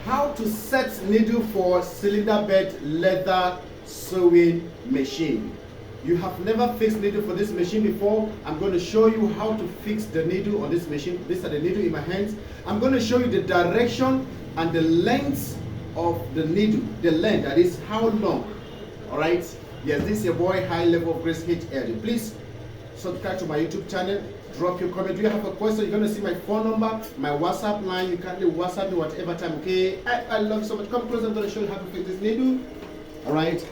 how to set needle for cylinder bed leather sewing machine. You have never fixed needle for this machine before. I'm going to show you how to fix the needle on this machine. These are the needle in my hands. I'm going to show you the direction and the length of the needle. The length, that is how long. Alright? Yes, this is your boy High Level of Grace HL. Please subscribe to my YouTube channel. Drop your comment. Do you have a question? You're going to see my phone number, my WhatsApp line. You can WhatsApp me whatever time. Okay? I love you so much. Come close. I'm going to show you how to fix this needle. Alright?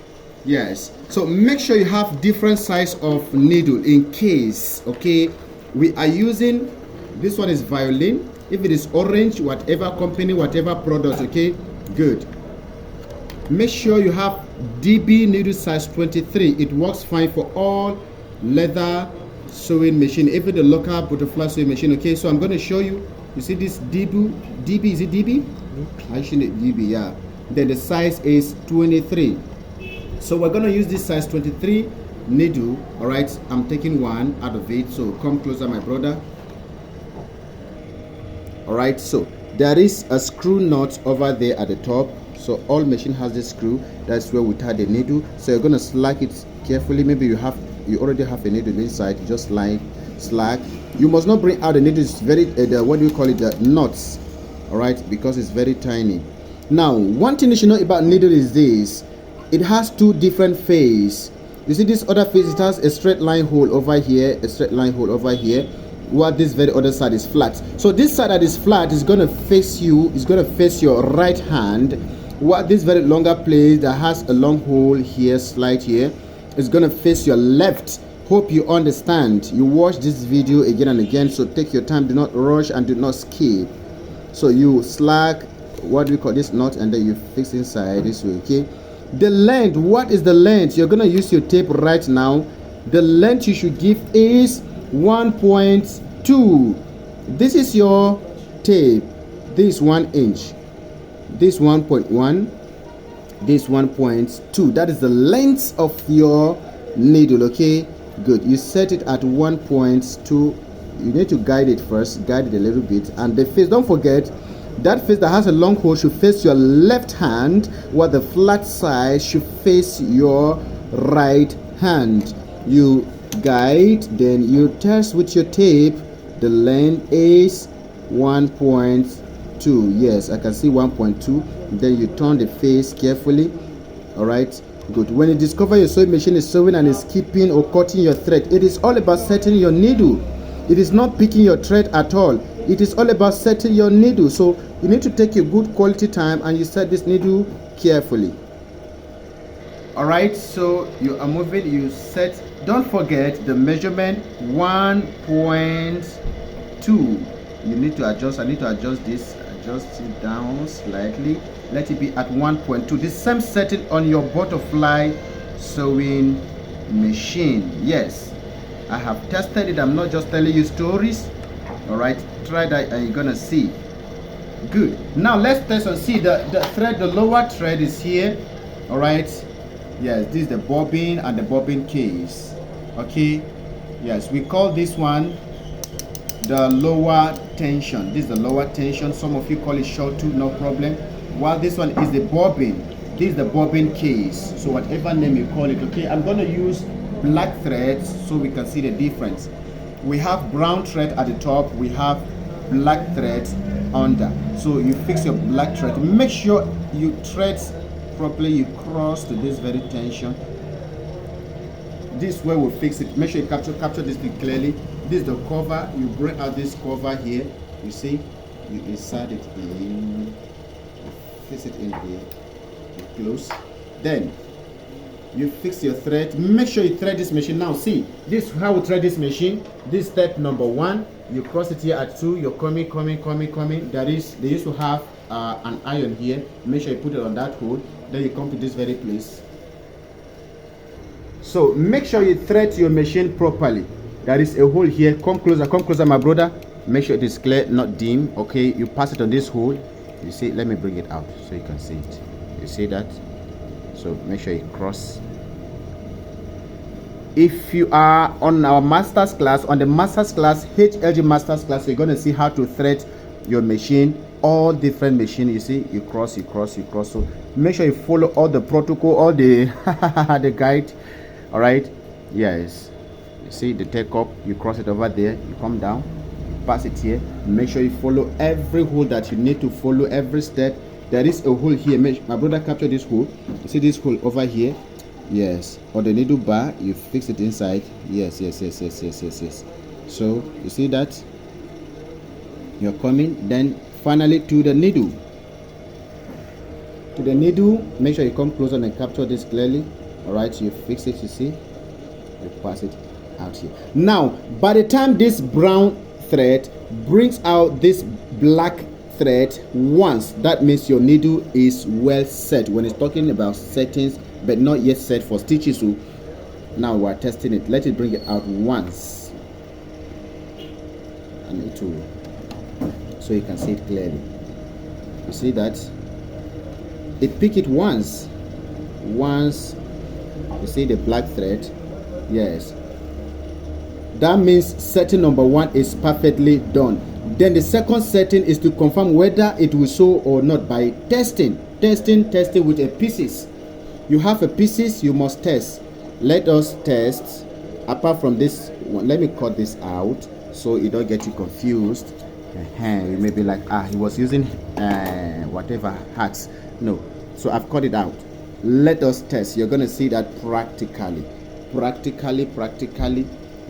Yes, so make sure you have different size of needle in case. Okay, we are using, this one is violin. If it is orange, whatever company, whatever product, okay, good. Make sure you have DB needle size 23. It works fine for all leather sewing machine, even the local butterfly sewing machine. Okay, so I'm going to show you. You see this DB, is it DB? I should DB, yeah. Then the size is 23. So we're going to use this size 23 needle. All right, I'm taking one out of it. So come closer, my brother. All right, so there is a screw nut over there at the top. So all machine has this screw. That's where we tie the needle. So you're going to slack it carefully. Maybe you already have a needle inside. You just slack. You must not bring out the needle. It's very what do you call it, the nuts. All right, because it's very tiny. Now, one thing you should know about needle is this. It has two different phases. You see this other phase, it has a straight line hole over here, a straight line hole over here, while this very other side is flat. So this side that is flat is going to face you, is going to face your right hand, while this very longer place that has a long hole here, slide here, is going to face your left. Hope you understand. You watch this video again and again, so take your time, do not rush and do not skip. So you slack, what do we call this knot, and then you fix inside this way, okay? The length, what is the length? You're going to use your tape right now. The length you should give is 1.2. This is your tape. This 1 inch. This 1.1. This 1.2. That is the length of your needle, okay? Good. You set it at 1.2. You need to guide it first. Guide it a little bit. And the face, don't forget, that face that has a long hole should face your left hand, while the flat side should face your right hand. You guide, then you test with your tape. The length is 1.2. Yes, I can see 1.2. Then you turn the face carefully. All right, good. When you discover your sewing machine is sewing and is keeping or cutting your thread, it is all about setting your needle. It is not picking your thread at all. It is all about setting your needle. So you need to take your good quality time and you set this needle carefully. All right, so you are moving, you set. Don't forget the measurement 1.2. You need to adjust. I need to adjust this. Adjust it down slightly. Let it be at 1.2. The same setting on your butterfly sewing machine. Yes, I have tested it. I'm not just telling you stories. All right, try that and you're gonna see. Good. Now let's test and see the thread. The lower thread is here. All right, yes, this is the bobbin and the bobbin case. Okay, yes, we call this one the lower tension. This is the lower tension. Some of you call it short tooth, no problem. While this one is the bobbin. This is the bobbin case. So whatever name you call it. Okay, I'm gonna use black threads so we can see the difference. We have brown thread at the top, we have black thread under. So you fix your black thread. Make sure you thread properly, you cross to this very tension. This way we'll fix it. Make sure you capture this thing clearly. This is the cover. You bring out this cover here. You see, you insert it in, you fix it in here, you close. Then you fix your thread. Make sure you thread this machine. Now see, this is how we thread this machine. This step number 1, you cross it here at 2. You're coming. There is, they used to have an iron here. Make sure you put it on that hole. Then you come to this very place. So make sure you thread your machine properly. There is a hole here. Come closer, my brother. Make sure it is clear, not dim. Okay, you pass it on this hole. You see, let me bring it out so you can see it. You see that? So make sure you cross. If you are on our master's class, on the master's class, HLG master's class, you're going to see how to thread your machine all different machines. You see, you cross. So make sure you follow all the protocol, all the the guide. All right, yes. You see the take up, you cross it over there, you come down, pass it here. Make sure you follow every hole that you need to follow, every step. There is a hole here. My brother captured this hole. You see this hole over here? Yes. Or the needle bar, you fix it inside. Yes. So you see that? You're coming, then finally to the needle. To the needle, make sure you come closer and capture this clearly. Alright, you fix it, you see? You pass it out here. Now, by the time this brown thread brings out this black thread once, that means your needle is well set. When it's talking about settings but not yet set for stitches, so now we're testing it. Let it bring it out once. I need to, so you can see it clearly. You see that it pick it once. You see the black thread? Yes. That means setting number 1 is perfectly done. Then the second setting is to confirm whether it will show or not by testing with a pieces. You have a pieces, you must test. Let us test. Apart from this one, let me cut this out so it don't get you confused. You may be like, he was using whatever hacks. No, so I've cut it out. Let us test. You're going to see that practically. We're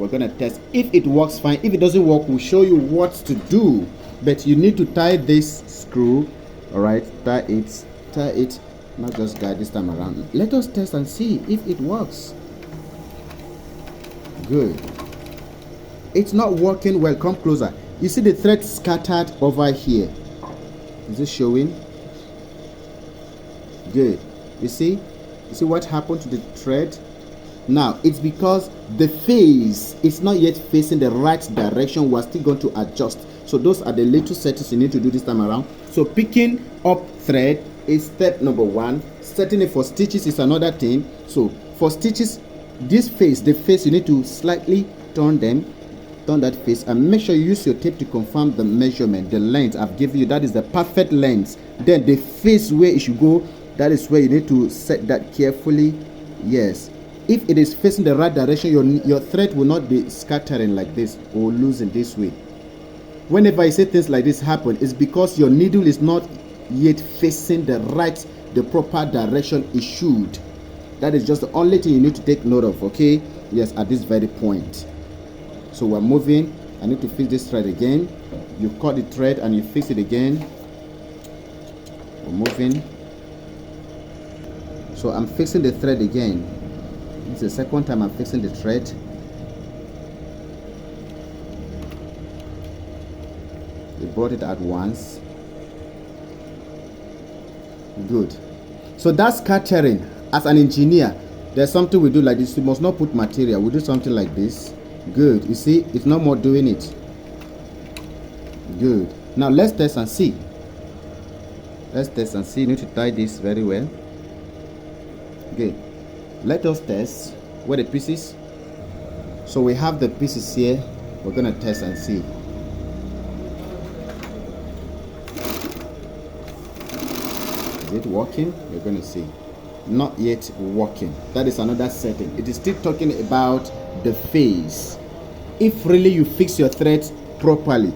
going to test. If it works fine, if it doesn't work, we'll show you what to do. But you need to tie this screw. All right, tie it, not just guide this time around. Let us test and see if it works. Good. It's not working well. Come closer. You see the thread scattered over here. Is it showing? Good. You see what happened to the thread? Now it's because the face is not yet facing the right direction. We're still going to adjust. So those are the little settings you need to do this time around. So picking up thread is step number 1. Setting it for stitches is another thing. So for stitches, this face, the face, you need to slightly turn that face and make sure you use your tape to confirm the measurement, the length I've given you. That is the perfect length. Then the face where it should go, that is where you need to set that carefully. Yes. If it is facing the right direction, your thread will not be scattering like this or losing this way. Whenever I say things like this happen, it's because your needle is not yet facing the proper direction it should. That is just the only thing you need to take note of, okay? Yes, at this very point. So we're moving. I need to fix this thread again. You cut the thread and you fix it again. We're moving. So I'm fixing the thread again. It's the second time I'm fixing the thread. They brought it at once. Good. So that's scattering. As an engineer, there's something we do like this. You must not put material. We do something like this. Good. You see, it's no more doing it. Good. Now let's test and see. You need to tie this very well. Good. Let us test where the pieces. So we have the pieces here. We're going to test and see. Is it working? We're going to see. Not yet working. That is another setting. It is still talking about the face. If really you fix your threads properly,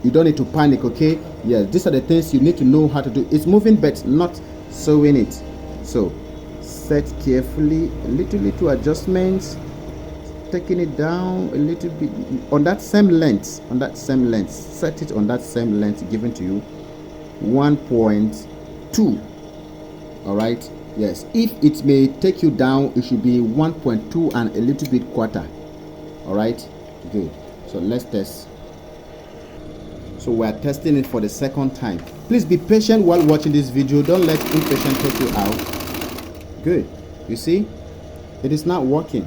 you don't need to panic, okay? Yes, these are the things you need to know how to do. It's moving but not sewing it. So set carefully, little adjustments, taking it down a little bit on that same length, set it on that same length given to you, 1.2. all right, yes, if it may take you down, it should be 1.2 and a little bit quarter. All right, good. So let's test. So we're testing it for the second time. Please be patient while watching this video. Don't let impatience take you out. Good. You see, it is not working.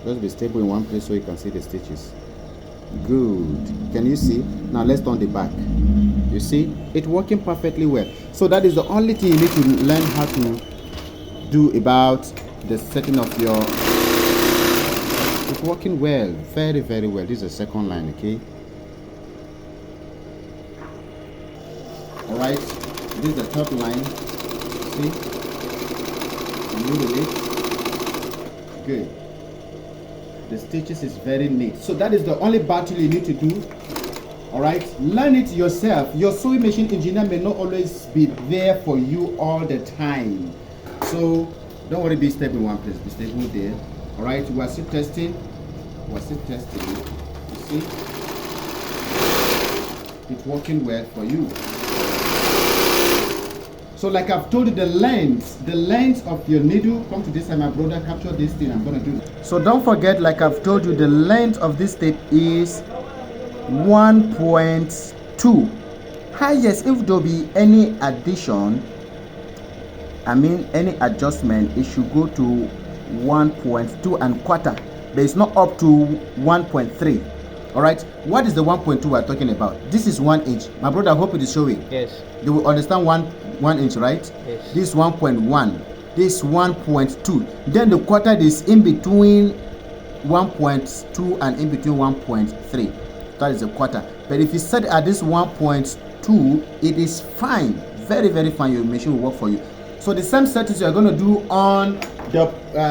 Just be stable in one place so you can see the stitches. Good. Can you see? Now let's turn the back. You see, it's working perfectly well. So that is the only thing you need to learn how to do about the setting of your. It's working well, very well. This is the second line, okay? right, this is the top line. See, remove it. Good. The stitches is very neat. So that is the only battle you need to do. All right, learn it yourself. Your sewing machine engineer may not always be there for you all the time, so don't worry, be stable in one place, be stable there. All right, we're still testing. You see, it's working well for you. So like I've told you, the length of your needle, come to this side, my brother, capture this thing. I'm gonna do. So don't forget, like I've told you, the length of this tape is 1.2. Highest, if there be any addition, any adjustment, it should go to 1.2 and quarter, but it's not up to 1.3. all right, what is the 1.2 we're talking about? This is 1 inch. My brother, I hope it is showing. Yes. You will understand 1 inch, right? Yes. This 1.1, this 1.2, then the quarter is in between 1.2 and in between 1.3. That is a quarter. But if you set it at this 1.2, it is fine, very, very fine. Your machine will work for you. So the same settings you are going to do on the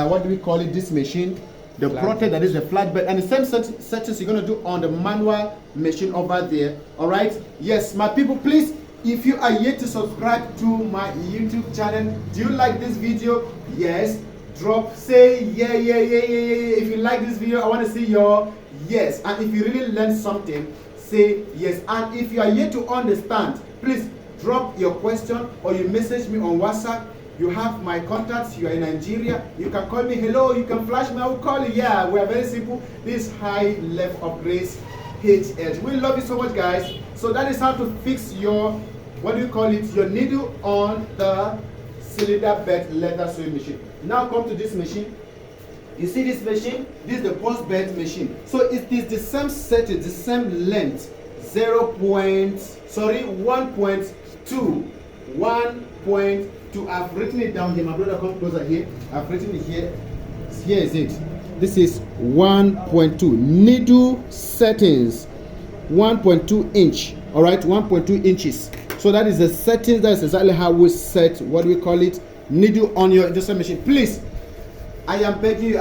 what do we call it, this machine, the Protect, that is the flatbed, and the same settings you're going to do on the manual machine over there. All right, yes, my people, please, if you are yet to subscribe to my YouTube channel, do you like this video? Yes, drop, say yeah. If you like this video, I want to see your yes. And if you really learned something, say yes. And if you are yet to understand, please drop your question or you message me on WhatsApp. You have my contacts. You are in Nigeria, you can call me. Hello, you can flash me, I will call you. Yeah, we are very simple. This high left of Grace HH. We love you so much, guys. So that is how to fix your, what do you call it, your needle on the cylinder bed leather sewing machine. Now come to this machine. You see this machine? This is the post bed machine. So it is the same setting, the same length, 1.2. I've written it down here. My brother, come closer here. I've written it here. Here is it. This is 1.2 needle settings, 1.2 inch. All right, 1.2 inches. So that is the settings. That's exactly how we set, what do we call it, needle on your industrial machine. Please, I am begging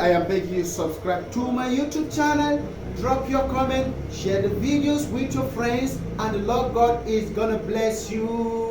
you, subscribe to my YouTube channel, drop your comment, share the videos with your friends, and the Lord God is gonna bless you.